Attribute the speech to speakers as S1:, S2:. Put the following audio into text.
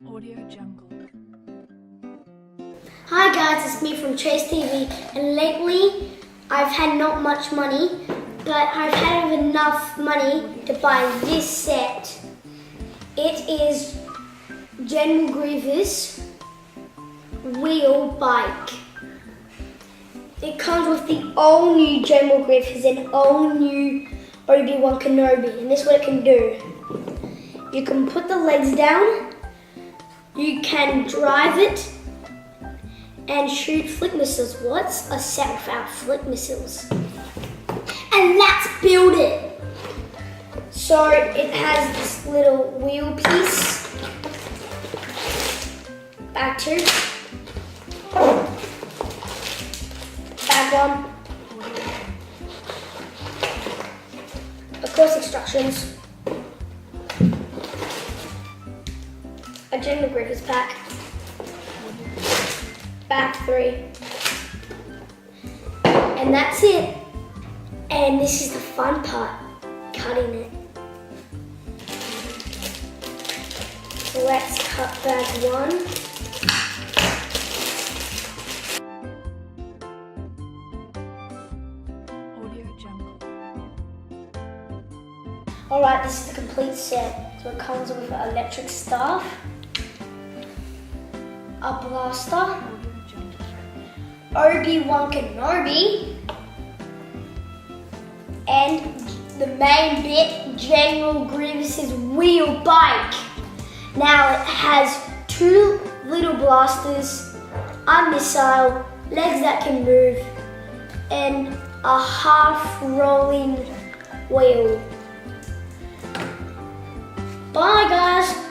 S1: Audio Jungle.
S2: Hi guys, it's me from Chase TV, and lately I've had not much money, but I've had enough money to buy this set. It is General Grievous Wheel Bike. It comes with the all new General Grievous and all new Obi-Wan Kenobi, and this is what it can do. You can put the legs down, you can drive it, and shoot flick missiles. What's a set without flick missiles? And let's build it. So it has this little wheel piece. Back two. Back one. Of course, instructions. A General Grievous pack. Back three. And that's it. And this is the fun part, cutting it. So let's cut bag one.
S1: Audio Jungle.
S2: Alright, this is the complete set. So it comes with an electric staff, a blaster, Obi-Wan Kenobi, and the main bit, General Grievous's wheel bike. Now it has two little blasters, a missile, legs that can move, and a half rolling wheel. Bye guys!